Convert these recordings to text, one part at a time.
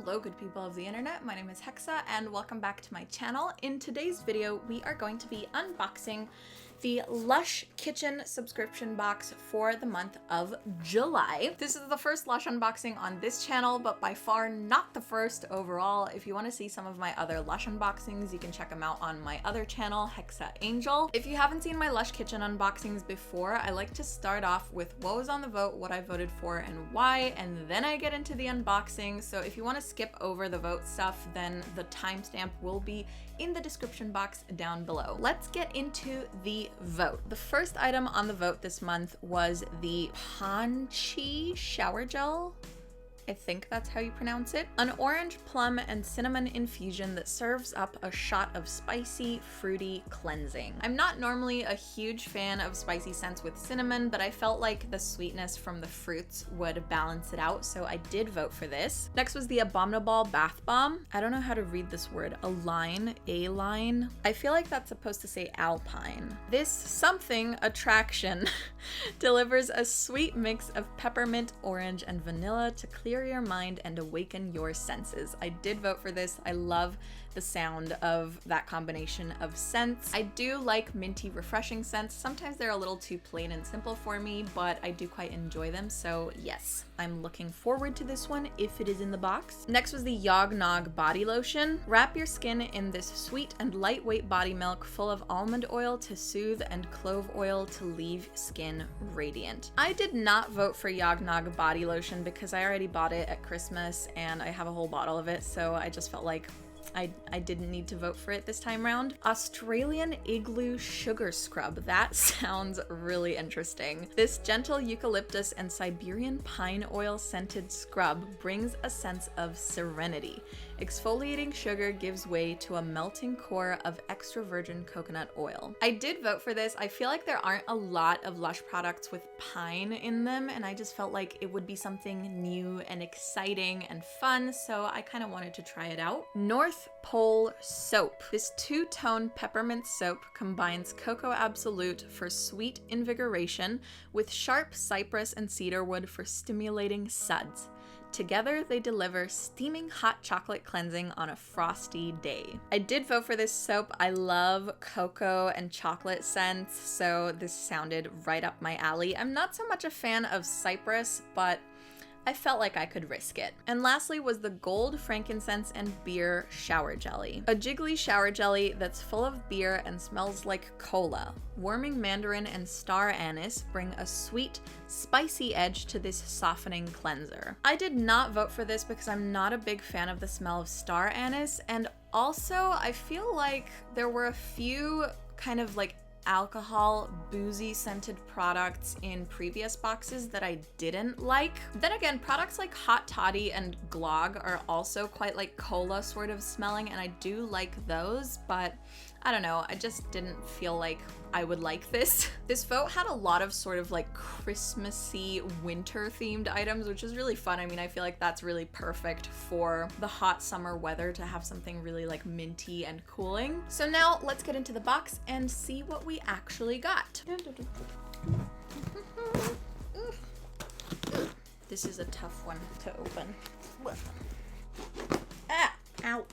Hello good people of the internet, my name is Hexa and welcome back to my channel. In today's video we are going to be unboxing the Lush Kitchen subscription box for the month of July. This is the first Lush unboxing on this channel, but by far not the first overall. If you want to see some of my other Lush unboxings, you can check them out on my other channel, Hexa Angel. If you haven't seen my Lush Kitchen unboxings before, I like to start off with what was on the vote, what I voted for and why, and then I get into the unboxing. So if you want to skip over the vote stuff, then the timestamp will be in the description box down below. Let's get into the vote. The first item on the vote this month was the Panchi shower gel. I think that's how you pronounce it. An orange, plum, and cinnamon infusion that serves up a shot of spicy, fruity cleansing. I'm not normally a huge fan of spicy scents with cinnamon, but I felt like the sweetness from the fruits would balance it out, so I did vote for this. Next was the Abominable Bath Bomb. I don't know how to read this word. A-line. I feel like that's supposed to say alpine. This something attraction delivers a sweet mix of peppermint, orange, and vanilla to clear your mind and awaken your senses. I did vote for this. I love the sound of that combination of scents. I do like minty, refreshing scents. Sometimes they're a little too plain and simple for me, but I do quite enjoy them. So yes, I'm looking forward to this one if it is in the box. Next was the Yog Nog Body Lotion. Wrap your skin in this sweet and lightweight body milk full of almond oil to soothe and clove oil to leave skin radiant. I did not vote for Yog Nog Body Lotion because I already bought it at Christmas and I have a whole bottle of it, so I just felt like I didn't need to vote for it this time round. Australian Igloo Sugar Scrub. That sounds really interesting. This gentle eucalyptus and Siberian pine oil scented scrub brings a sense of serenity. Exfoliating sugar gives way to a melting core of extra virgin coconut oil. I did vote for this. I feel like there aren't a lot of Lush products with pine in them, and I just felt like it would be something new and exciting and fun, so I kind of wanted to try it out. North Pole Soap. This two-tone peppermint soap combines Cocoa Absolute for sweet invigoration with sharp cypress and cedarwood for stimulating suds. Together, they deliver steaming hot chocolate cleansing on a frosty day. I did vote for this soap. I love cocoa and chocolate scents, so this sounded right up my alley. I'm not so much a fan of cypress, but I felt like I could risk it. And lastly was the Gold Frankincense and Beer Shower Jelly. A jiggly shower jelly that's full of beer and smells like cola. Warming mandarin and star anise bring a sweet, spicy edge to this softening cleanser. I did not vote for this because I'm not a big fan of the smell of star anise, and also I feel like there were a few kind of like alcohol, boozy scented products in previous boxes that I didn't like. Then again, products like Hot Toddy and Glog are also quite like cola sort of smelling, and I do like those, but I don't know, I just didn't feel like I would like this. This vote had a lot of sort of like Christmassy, winter themed items, which is really fun. I mean, I feel like that's really perfect for the hot summer weather to have something really like minty and cooling. So now let's get into the box and see what we actually got. This is a tough one to open. Ah, ow.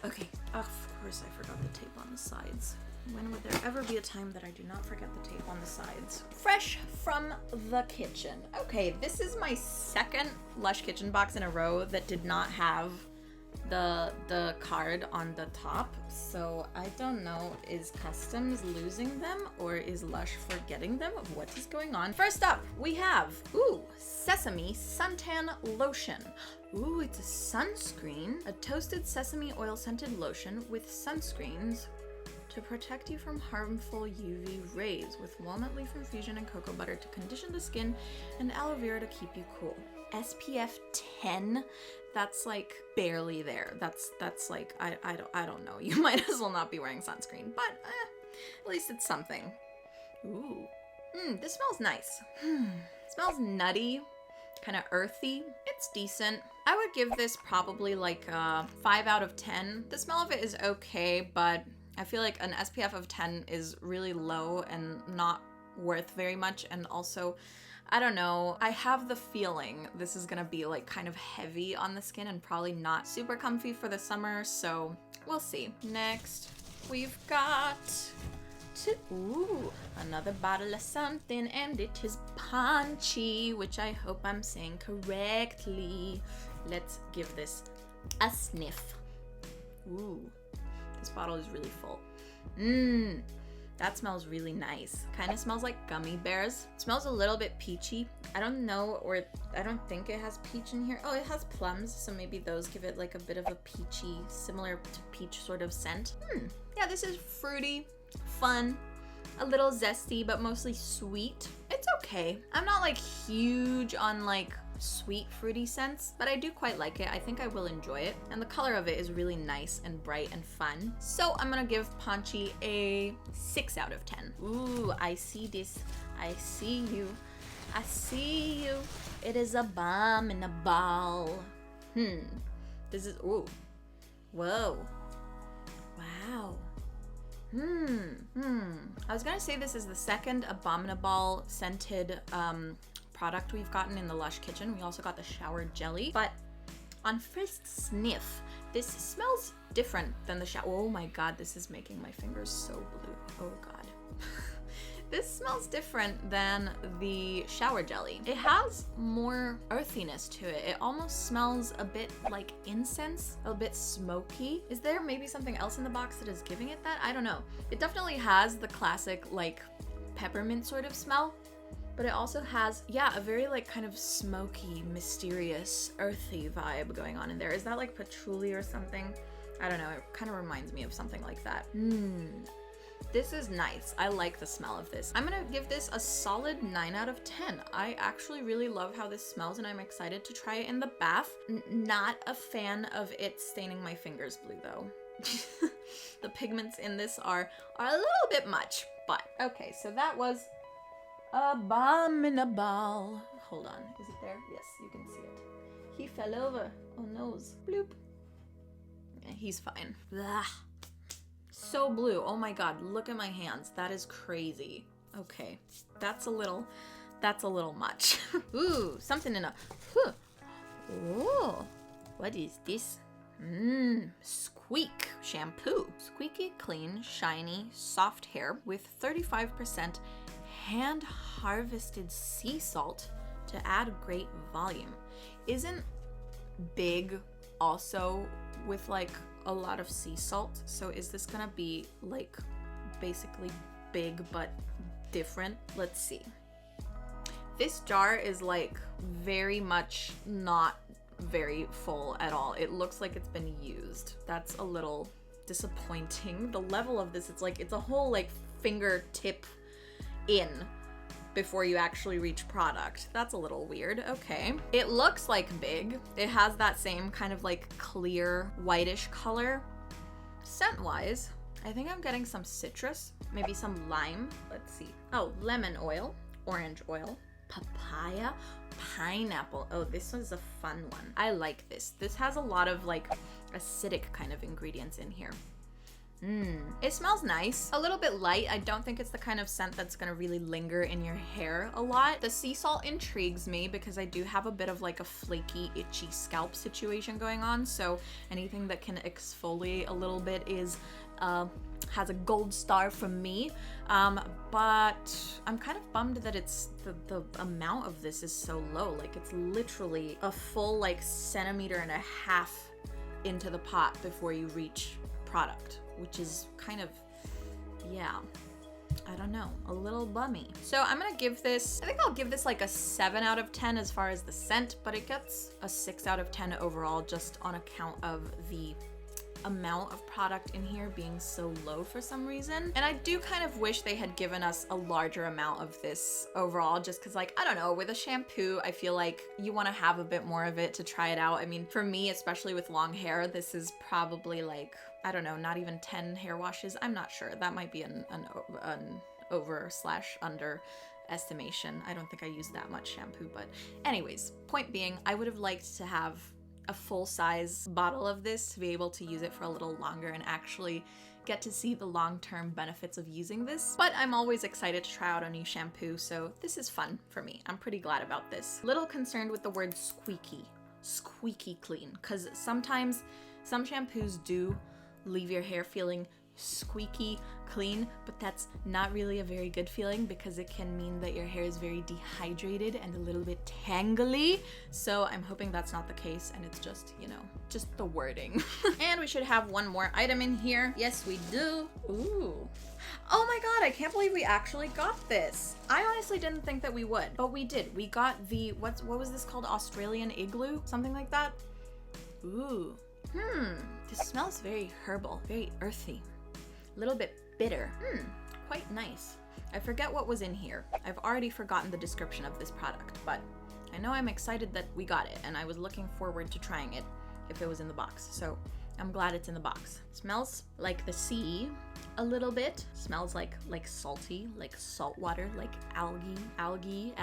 Okay, of course I forgot the tape on the sides. When would there ever be a time that I do not forget the tape on the sides? Fresh from the kitchen. Okay, this is my second Lush Kitchen box in a row that did not have the card on the top, so I don't know, is Customs losing them or is Lush forgetting them? What is going on? First up, we have, Sesame Suntan Lotion. Ooh, it's a sunscreen. A toasted sesame oil scented lotion with sunscreens to protect you from harmful UV rays, with walnut leaf infusion and cocoa butter to condition the skin and aloe vera to keep you cool. SPF 10? That's like barely there. That's like, I don't know. You might as well not be wearing sunscreen, but at least it's something. Ooh. This smells nice. Smells nutty, kind of earthy. It's decent. I would give this probably like a 5 out of 10. The smell of it is okay, but I feel like an SPF of 10 is really low and not worth very much, and also I don't know. I have the feeling this is gonna be like kind of heavy on the skin and probably not super comfy for the summer, so we'll see. Next, we've got ooh, another bottle of something, and it is Punchy, which I hope I'm saying correctly. Let's give this a sniff. Ooh, this bottle is really full. That smells really nice. Kind of smells like gummy bears. It smells a little bit peachy. I don't know, or I don't think it has peach in here. Oh, it has plums, so maybe those give it like a bit of a peachy, similar to peach sort of scent. Yeah, this is fruity, fun, a little zesty, but mostly sweet. It's okay. I'm not like huge on like sweet fruity scents, but I do quite like it. I think I will enjoy it, and the color of it is really nice and bright and fun. So I'm gonna give Punchy a 6 out of 10. Ooh, I see this. I see you. I see you. It is a bomb in a ball. This is, ooh, whoa, wow. I was gonna say this is the second Abominable scented product we've gotten in the Lush Kitchen. We also got the shower jelly, but on first sniff, this smells different than the shower. Oh my god, this is making my fingers so blue. Oh god. This smells different than the shower jelly. It has more earthiness to it. It almost smells a bit like incense, a bit smoky. Is there maybe something else in the box that is giving it that? I don't know. It definitely has the classic like peppermint sort of smell, but it also has, yeah, a very like kind of smoky, mysterious, earthy vibe going on in there. Is that like patchouli or something? I don't know. It kind of reminds me of something like that. This is nice. I like the smell of this. I'm gonna give this a solid 9 out of 10. I actually really love how this smells, and I'm excited to try it in the bath. Not a fan of it staining my fingers blue though. The pigments in this are a little bit much, but okay, so that was Abominable. Hold on, is it there? Yes, you can see it. He fell over. Oh noes. Bloop. Yeah, he's fine. Blah. So blue. Oh my god, look at my hands. That is crazy. Okay, that's a little much. Ooh, something in a, ooh, what is this? Squeak shampoo. Squeaky clean, shiny, soft hair with 35% hand harvested sea salt to add great volume. Isn't big also with like a lot of sea salt? So is this gonna be like basically big but different? Let's see. This jar is like very much not very full at all. It looks like it's been used. That's a little disappointing. The level of this, it's like it's a whole like fingertip in before you actually reach product. That's a little weird. Okay. It looks like big. It has that same kind of like clear whitish color. Scent-wise, I think I'm getting some citrus, maybe some lime. Let's see. Oh, lemon oil, orange oil, papaya, pineapple. Oh, this one's a fun one. I like this. This has a lot of like acidic kind of ingredients in here. It smells nice. A little bit light. I don't think it's the kind of scent that's gonna really linger in your hair a lot. The sea salt intrigues me because I do have a bit of like a flaky, itchy scalp situation going on. So anything that can exfoliate a little bit is has a gold star from me. But I'm kind of bummed that it's the amount of this is so low. Like it's literally a full like 1.5 centimeters into the pot before you reach product, which is kind of, yeah, I don't know, a little bummy. So I'm gonna give this, I think I'll give this like a 7 out of 10 as far as the scent, but it gets a 6 out of 10 overall just on account of the amount of product in here being so low for some reason. And I do kind of wish they had given us a larger amount of this overall, just because like, I don't know, with a shampoo, I feel like you want to have a bit more of it to try it out. I mean, for me, especially with long hair, this is probably like, I don't know, not even 10 hair washes. I'm not sure. That might be an over/under estimation. I don't think I use that much shampoo, but anyways, point being, I would have liked to have a full-size bottle of this to be able to use it for a little longer and actually get to see the long-term benefits of using this, but I'm always excited to try out a new shampoo, so this is fun for me. I'm pretty glad about this. Little concerned with the word squeaky clean, because sometimes some shampoos do leave your hair feeling squeaky clean, but that's not really a very good feeling because it can mean that your hair is very dehydrated and a little bit tangly. So I'm hoping that's not the case and it's just, you know, just the wording. And we should have one more item in here. Yes, we do. Ooh. Oh my god, I can't believe we actually got this. I honestly didn't think that we would, but we did. We got the, what was this called? Australian igloo? Something like that? Ooh. This smells very herbal, very earthy. A little bit bitter. Quite nice. I forget what was in here. I've already forgotten the description of this product, but I know I'm excited that we got it, and I was looking forward to trying it if it was in the box. So I'm glad it's in the box. It smells like the sea a little bit. Smells like salty, like salt water, like algae.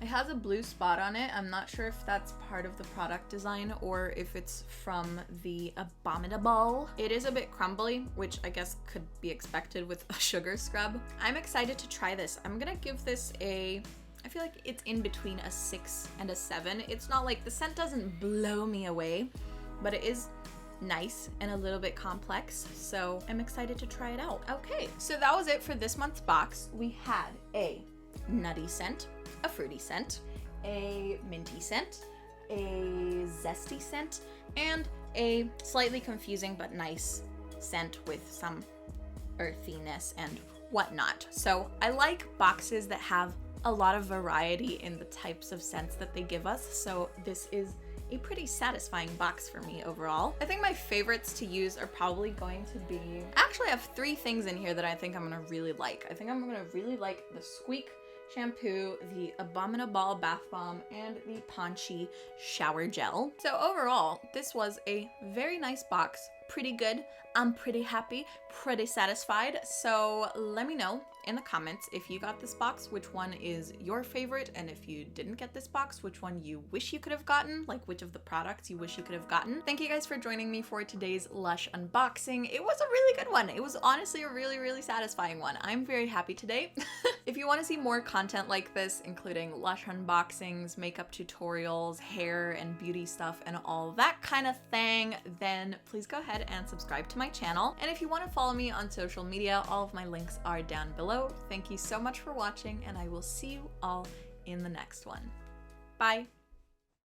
It has a blue spot on it. I'm not sure if that's part of the product design or if it's from the Abominable. It is a bit crumbly, which I guess could be expected with a sugar scrub. I'm excited to try this. I'm gonna give this I feel like it's in between a 6 and a 7. It's not like the scent doesn't blow me away, but it is nice and a little bit complex, so I'm excited to try it out. Okay, so that was it for this month's box. We had a nutty scent, a fruity scent, a minty scent, a zesty scent, and a slightly confusing but nice scent with some earthiness and whatnot. So I like boxes that have a lot of variety in the types of scents that they give us, so this is a pretty satisfying box for me overall. I think my favorites to use are probably going to be... Actually, I have 3 things in here that I think I'm gonna really like. I think I'm gonna really like the Squeak shampoo, the Abominable bath bomb, and the Paunchy shower gel. So overall, this was a very nice box. Pretty good. I'm pretty happy, pretty satisfied. So let me know in the comments if you got this box, which one is your favorite, and if you didn't get this box, which one you wish you could have gotten, like which of the products you wish you could have gotten. Thank you guys for joining me for today's Lush unboxing. It was a really good one. It was honestly a really satisfying one. I'm very happy today. If you want to see more content like this, including Lush unboxings, makeup tutorials, hair and beauty stuff, and all that kind of thing, then please go ahead and subscribe to my channel. And if you want to follow me on social media, all of my links are down below. Thank you so much for watching, and I will see you all in the next one. Bye!